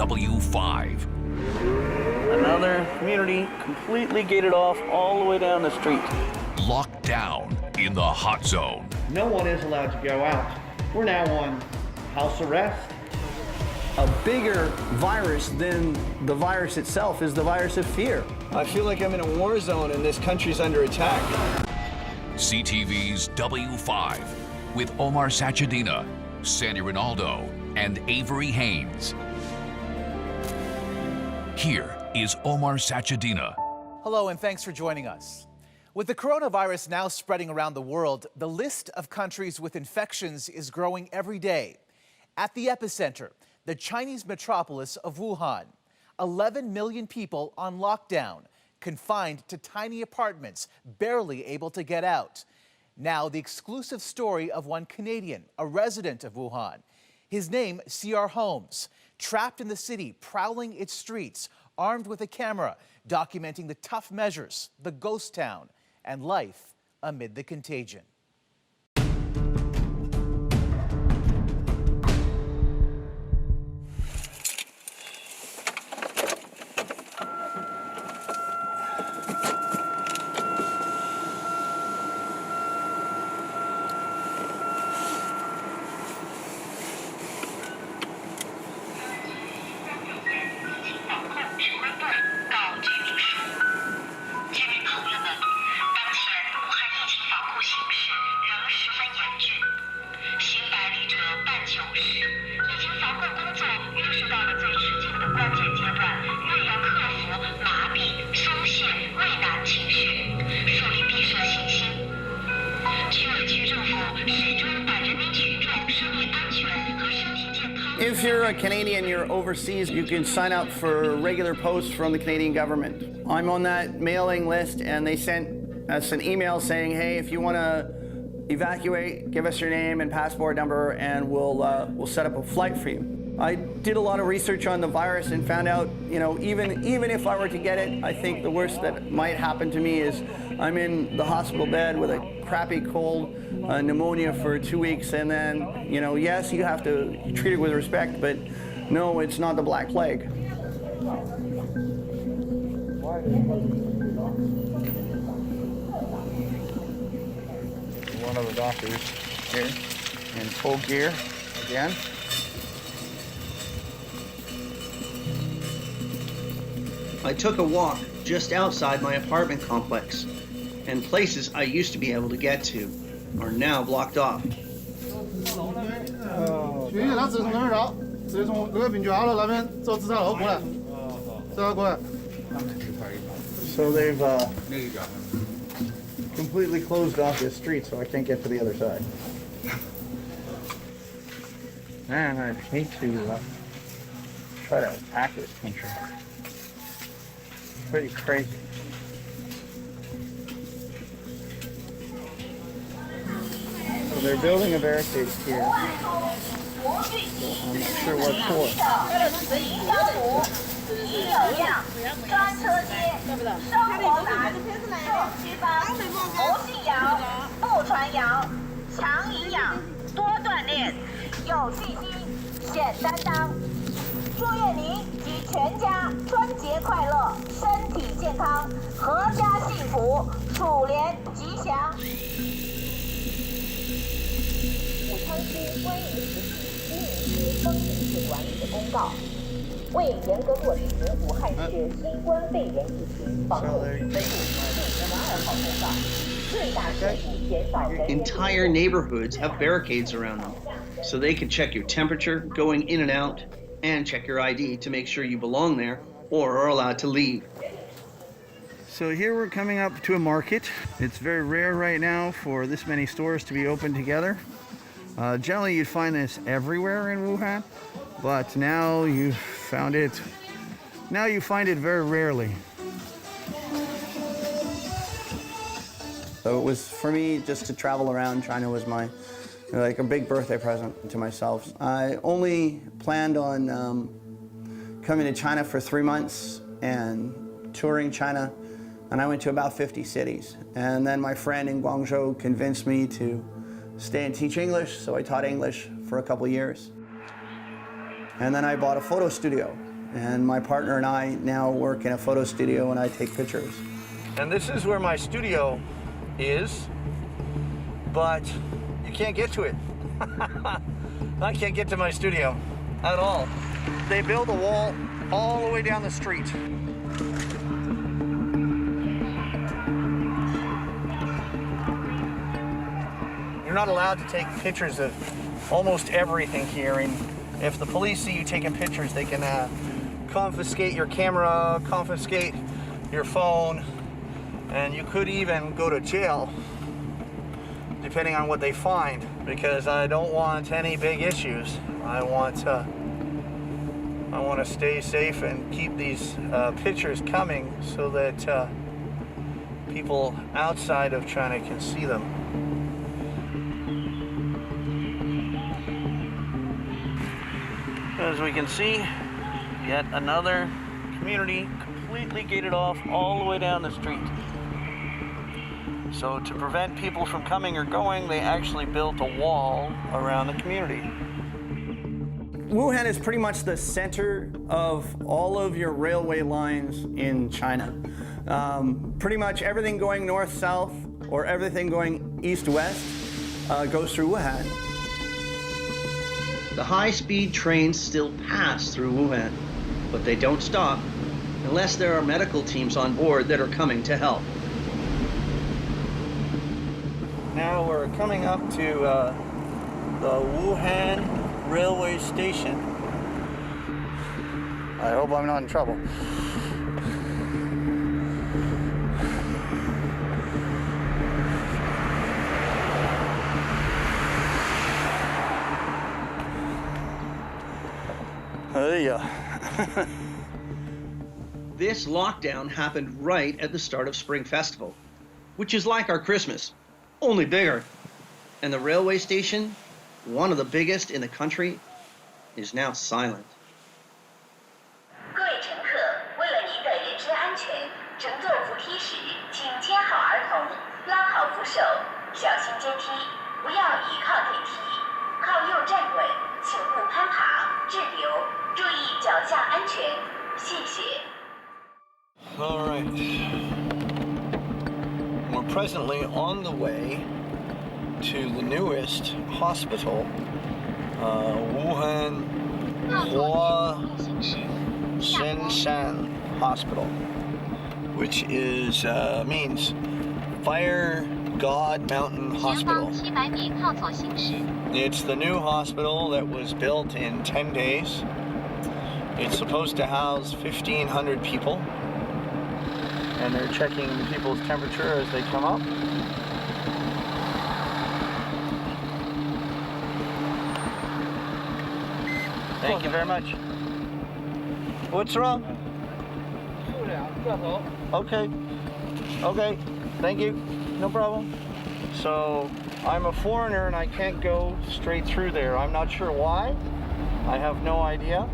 W5. Another community completely gated off all the way down the street. Locked down in the hot zone. No one is allowed to go out. We're now on house arrest. A bigger virus than the virus itself is the virus of fear. I feel like I'm in a war zone and this country's under attack. CTV's W5 with Omar Sachedina, Sandy Ronaldo, and Avery Haynes. Here is Omar Sachedina. Hello and thanks for joining us. With the coronavirus now spreading around the world, the list of countries with infections is growing every day. At the epicenter, the Chinese metropolis of Wuhan, 11 million people on lockdown, confined to tiny apartments, barely able to get out. Now, the exclusive story of one Canadian, a resident of Wuhan. His name, C.R. Holmes, trapped in the city, prowling its streets, armed with a camera, documenting the tough measures, the ghost town, and life amid the contagion. If you're a Canadian, you're overseas, you can sign up for regular posts from the Canadian government. I'm on that mailing list, and they sent us an email saying, hey, if you want to evacuate, give us your name and passport number, and we'll set up a flight for you. I did a lot of research on the virus and found out, even if I were to get it, I think the worst that might happen to me is I'm in the hospital bed with a crappy cold, pneumonia for 2 weeks, and then, yes, you have to treat it with respect, but no, it's not the Black Plague. One of the doctors here in full gear again. I took a walk just outside my apartment complex, and places I used to be able to get to are now blocked off. So they've completely closed off this street, so I can't get to the other side. Man, I'd hate to try to attack this country. Pretty crazy. So they're building a barricade here. So I'm not sure what for. 祝愿您及全家春节快乐，身体健康，阖家幸福，鼠年吉祥。武昌区关于实施居民区风险式管理的公告，为严格落实武汉市新冠肺炎疫情防控指挥部12号公告，最大限度减少人员。 Entire neighborhoods have barricades around them, so they can check your temperature going in and out, and check your ID to make sure you belong there or are allowed to leave. So here we're coming up to a market. It's very rare right now for this many stores to be open together. Generally you'd find this everywhere in Wuhan, but now you find it very rarely. So it was, for me, just to travel around. China was my, like a big birthday present to myself. I only planned on coming to China for 3 months and touring China, and I went to about 50 cities. And then my friend in Guangzhou convinced me to stay and teach English, so I taught English for a couple years. And then I bought a photo studio And my partner and I now work in a photo studio and I take pictures. And this is where my studio is, but you can't get to it. I can't get to my studio at all. They build a wall all the way down the street. You're not allowed to take pictures of almost everything here, and if the police see you taking pictures, they can confiscate your camera, confiscate your phone, and you could even go to jail depending on what they find, because I don't want any big issues. I want to stay safe and keep these pictures coming so that people outside of China can see them. As we can see, yet another community completely gated off all the way down the street. So to prevent people from coming or going, they actually built a wall around the community. Wuhan is pretty much the center of all of your railway lines in China. Pretty much everything going north-south or everything going east-west goes through Wuhan. The high-speed trains still pass through Wuhan, but they don't stop unless there are medical teams on board that are coming to help. Now we're coming up to the Wuhan railway station. I hope I'm not in trouble. This lockdown happened right at the start of Spring Festival, which is like our Christmas, only bigger. And the railway station, one of the biggest in the country, is now silent. 各位乘客，为了您的人身安全，乘坐扶梯时请牵好儿童，拉好扶手，小心阶梯，不要倚靠电梯，靠右站稳，请勿攀爬、滞留，注意脚下安全，谢谢。 All right. We're presently on the way to the newest hospital, Wuhan Huasenshan Hospital, which is means Fire God Mountain Hospital. It's the new hospital that was built in 10 days. It's supposed to house 1,500 people. And they're checking people's temperature as they come up. Thank you very much. What's wrong? Okay. Okay. Thank you. No problem. So I'm a foreigner and I can't go straight through there. I'm not sure why. I have no idea.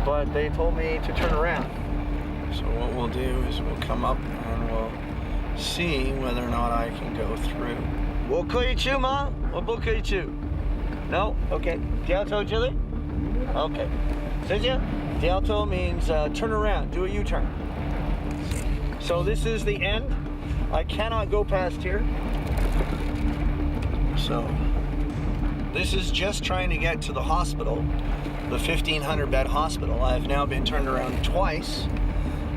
But they told me to turn around. So what we'll do is we'll come up and we'll see whether or not I can go through. 我可以去吗？我不可以去。No? Okay. 掉头这里? Okay. 谢谢。掉头 means turn around, do a U-turn. So this is the end. I cannot go past here. So this is just trying to get to the hospital, the 1,500 bed hospital. I've now been turned around twice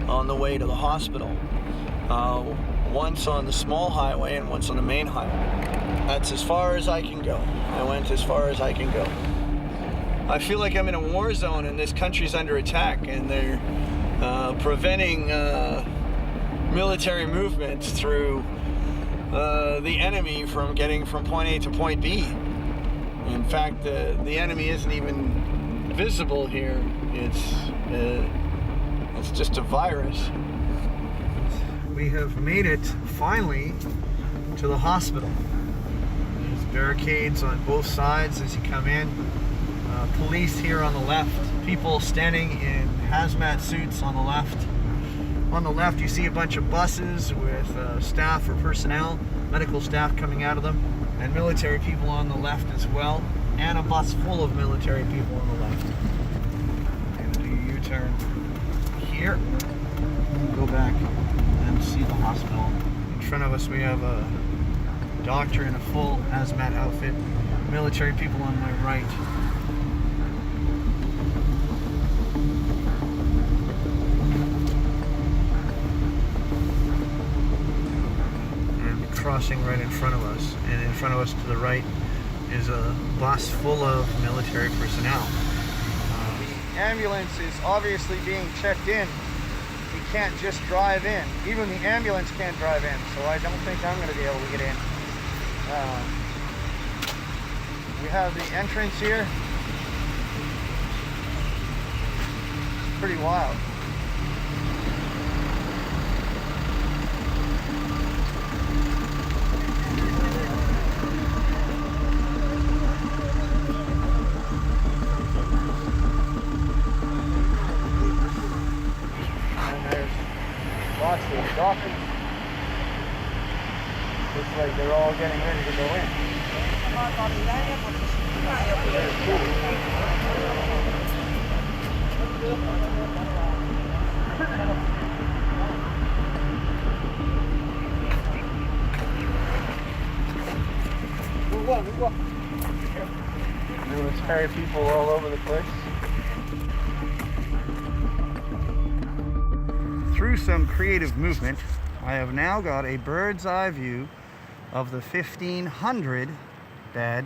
on the way to the hospital. Once on the small highway and once on the main highway. That's as far as I can go. I went as far as I can go. I feel like I'm in a war zone and this country's under attack and they're preventing military movement through the enemy from getting from point A to point B. In fact, the enemy isn't even visible here. It's just a virus. We have made it, finally, to the hospital. There's barricades on both sides as you come in. Police here on the left. People standing in hazmat suits on the left. On the left you see a bunch of buses with staff or personnel, medical staff coming out of them, and military people on the left as well, and a bus full of military people on the left. And U-turn here, go back and see the hospital. In front of us we have a doctor in a full hazmat outfit, military people on my right. And crossing right in front of us, and in front of us to the right is a bus full of military personnel. The ambulance is obviously being checked in. You can't just drive in. Even the ambulance can't drive in, so I don't think I'm going to be able to get in. We have the entrance here. Pretty wild. Lots of doctors. Looks like they're all getting ready to go in. Military people all over the place. Through some creative movement, I have now got a bird's eye view of the 1,500 bed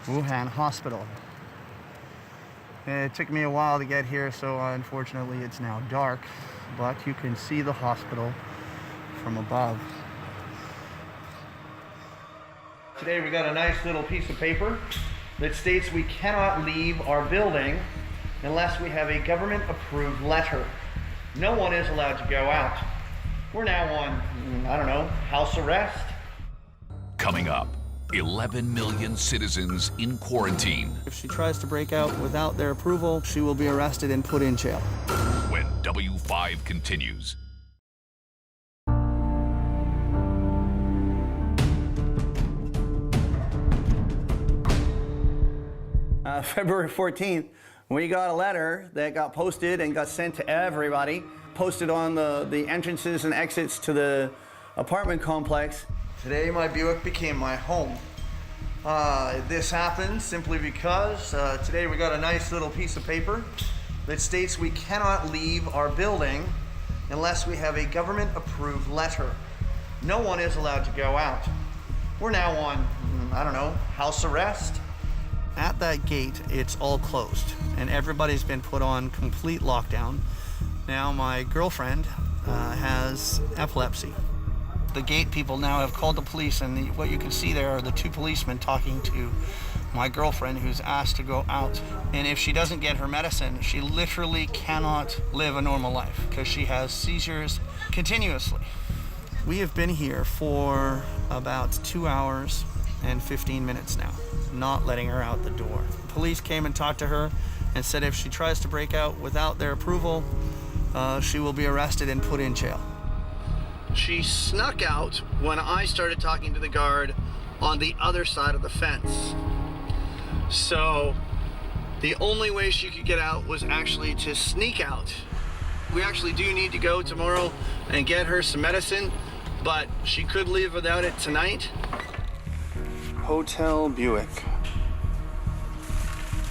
Wuhan hospital. It took me a while to get here, so unfortunately it's now dark, but you can see the hospital from above. Today we got a nice little piece of paper that states we cannot leave our building unless we have a government-approved letter. No one is allowed to go out. We're now on, I don't know, house arrest. Coming up, 11 million citizens in quarantine. If she tries to break out without their approval, she will be arrested and put in jail. When W5 continues. February 14th, we got a letter that got posted and got sent to everybody, posted on the entrances and exits to the apartment complex. Today my Buick became my home. This happened simply because today we got a nice little piece of paper that states we cannot leave our building unless we have a government-approved letter. No one is allowed to go out. We're now on, I don't know, house arrest. At that gate, it's all closed, and everybody's been put on complete lockdown. Now my girlfriend has epilepsy. The gate people now have called the police, and what you can see there are the two policemen talking to my girlfriend, who's asked to go out. And if she doesn't get her medicine, she literally cannot live a normal life because she has seizures continuously. We have been here for about 2 hours and 15 minutes now, not letting her out the door. The police came and talked to her and said if she tries to break out without their approval, she will be arrested and put in jail. She snuck out when I started talking to the guard on the other side of the fence. So the only way she could get out was actually to sneak out. We actually do need to go tomorrow and get her some medicine, but she could leave without it tonight. Hotel Buick.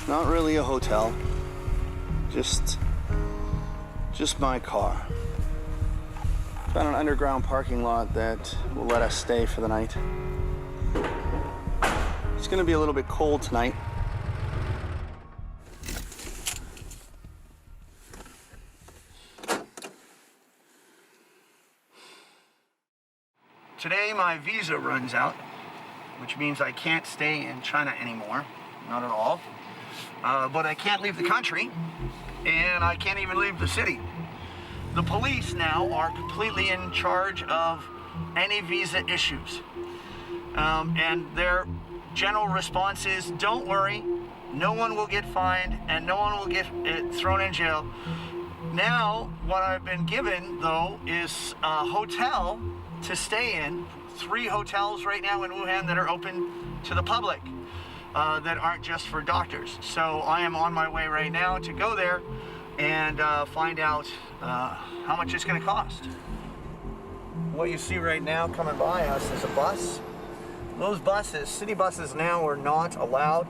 Not really a hotel, just my car. Found an underground parking lot that will let us stay for the night. It's gonna be a little bit cold tonight. Today my visa runs out, which means I can't stay in China anymore, not at all. But I can't leave the country, and I can't even leave the city. The police now are completely in charge of any visa issues. And their general response is, don't worry, no one will get fined and no one will get thrown in jail. Now, what I've been given, though, is a hotel to stay in. 3 hotels right now in Wuhan that are open to the public, that aren't just for doctors. So I am on my way right now to go there and find out how much it's going to cost. What you see right now coming by us is a bus. Those buses, city buses now, are not allowed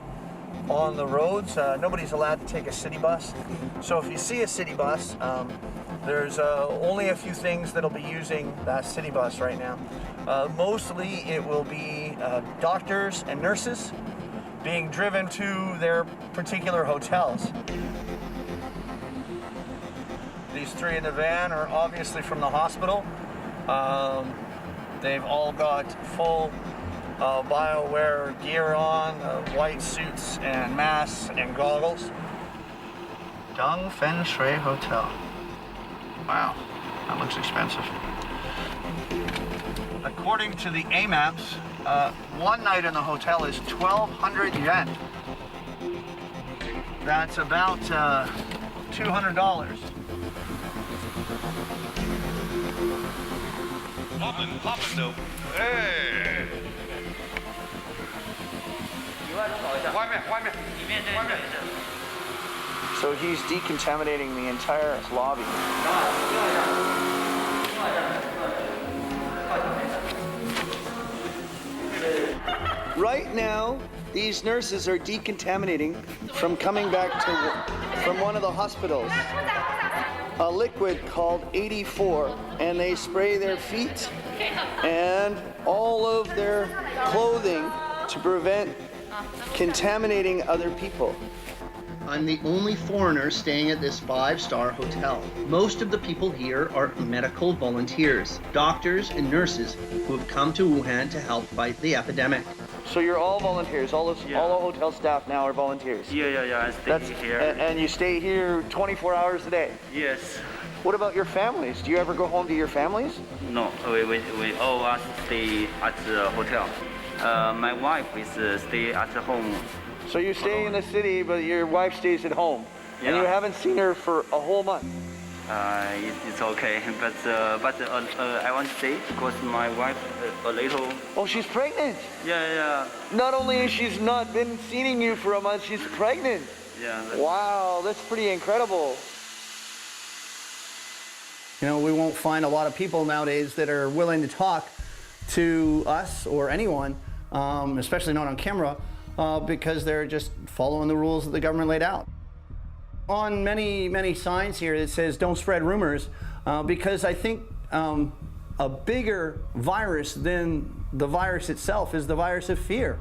on the roads. Nobody's allowed to take a city bus. So if you see a city bus, there's only a few things that'll be using that city bus right now. Mostly it will be doctors and nurses being driven to their particular hotels. These three in the van are obviously from the hospital. They've all got full BioWare gear on, white suits and masks and goggles. Dong Fen Shui Hotel. Wow, that looks expensive. According to the AMAPs, one night in the hotel is 1,200 yuan. That's about $200. Poppin' dope. Hey! So he's decontaminating the entire lobby. Right now, these nurses are decontaminating from coming back from one of the hospitals. A liquid called 84, and they spray their feet and all of their clothing to prevent contaminating other people. I'm the only foreigner staying at this 5-star hotel. Most of the people here are medical volunteers, doctors and nurses who have come to Wuhan to help fight the epidemic. So you're all volunteers. All the hotel staff now are volunteers. Yeah. I stay here. And you stay here 24 hours a day. Yes. What about your families? Do you ever go home to your families? No, we all us stay at the hotel. My wife is stay at home. So you stay in the city, but your wife stays at home, and you haven't seen her for a whole month. It's okay, but I want to say because my wife a little. Oh, she's pregnant. Yeah. Not only has she not been seeing you for a month, she's pregnant. Yeah. Wow, that's pretty incredible. You know, we won't find a lot of people nowadays that are willing to talk to us or anyone, especially not on camera, because they're just following the rules that the government laid out. On many signs here it says don't spread rumors, because I think a bigger virus than the virus itself is the virus of fear.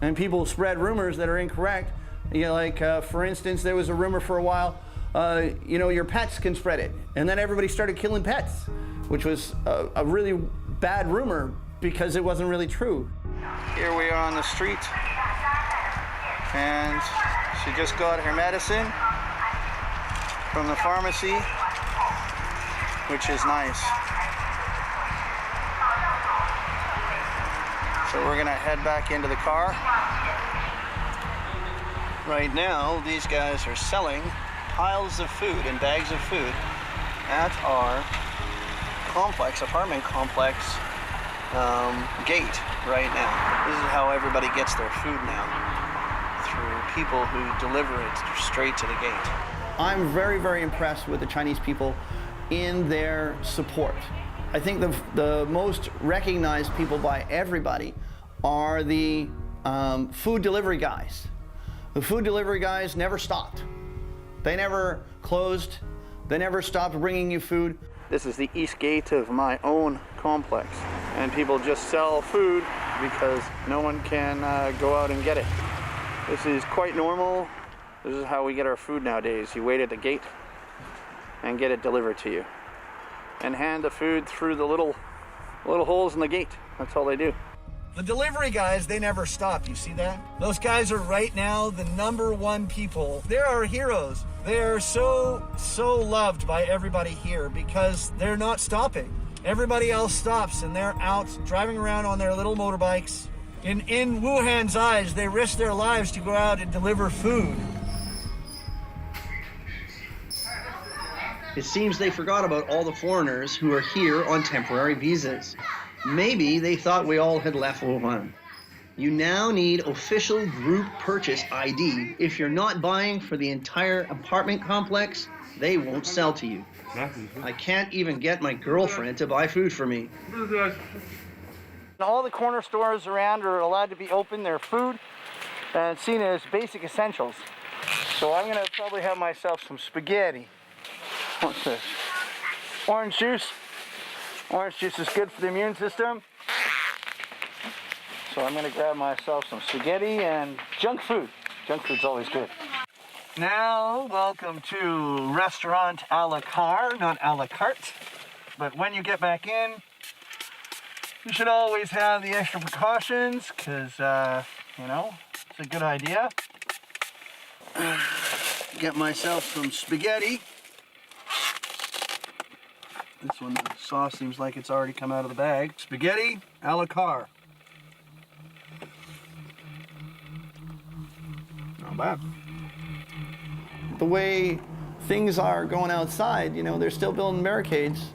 And people spread rumors that are incorrect. You know, like for instance, there was a rumor for a while, you know, your pets can spread it. And then everybody started killing pets, which was a really bad rumor because it wasn't really true. Here we are on the street, and she just got her medicine from the pharmacy, which is nice. So we're gonna head back into the car. Right now, these guys are selling piles of food and bags of food at our apartment complex gate right now. This is how everybody gets their food now, through people who deliver it straight to the gate. I'm very impressed with the Chinese people in their support. I think the most recognized people by everybody are the food delivery guys. The food delivery guys never stopped. They never closed. They never stopped bringing you food. This is the east gate of my own complex, and people just sell food because no one can go out and get it. This is quite normal. This is how we get our food nowadays. You wait at the gate and get it delivered to you, and hand the food through the little holes in the gate. That's all they do. The delivery guys, they never stop. You see that? Those guys are right now the #1 people. They're our heroes. They're so loved by everybody here because they're not stopping. Everybody else stops and they're out driving around on their little motorbikes. In Wuhan's eyes, they risk their lives to go out and deliver food. It seems they forgot about all the foreigners who are here on temporary visas. Maybe they thought we all had left Wuhan. You now need official group purchase ID. If you're not buying for the entire apartment complex, they won't sell to you. I can't even get my girlfriend to buy food for me. All the corner stores around are allowed to be open. They're food and seen as basic essentials. So I'm gonna probably have myself some spaghetti. What's this? Orange juice. Orange juice is good for the immune system. So I'm gonna grab myself some spaghetti and junk food. Junk food's always good. Now, welcome to restaurant a la carte, not a la carte. But when you get back in, you should always have the extra precautions, because, you know, it's a good idea. Get myself some spaghetti. This one, the sauce seems like it's already come out of the bag. Spaghetti a la carte. Not bad. The way things are going outside, you know, they're still building barricades.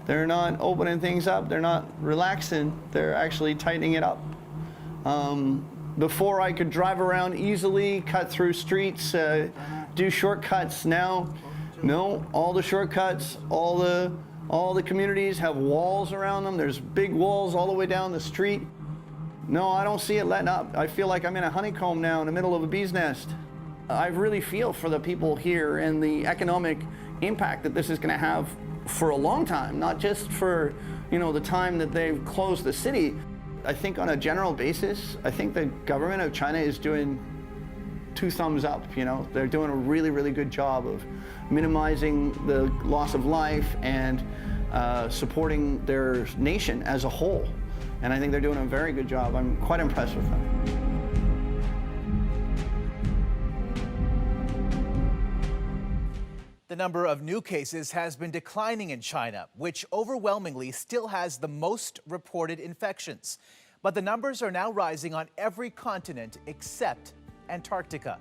They're not opening things up. They're not relaxing. They're actually tightening it up. Before I could drive around easily, cut through streets, do shortcuts. Now, no, all the shortcuts, all the communities have walls around them. There's big walls all the way down the street. No, I don't see it letting up. I feel like I'm in a honeycomb now in the middle of a bee's nest. I really feel for the people here and the economic impact that this is going to have for a long time, not just for, you know, the time that they've closed the city. I think on a general basis, I think the government of China is doing 2 thumbs up, you know. They're doing a really, really good job of minimizing the loss of life and supporting their nation as a whole. And I think they're doing a very good job. I'm quite impressed with them. The number of new cases has been declining in China, which overwhelmingly still has the most reported infections. But the numbers are now rising on every continent except Antarctica.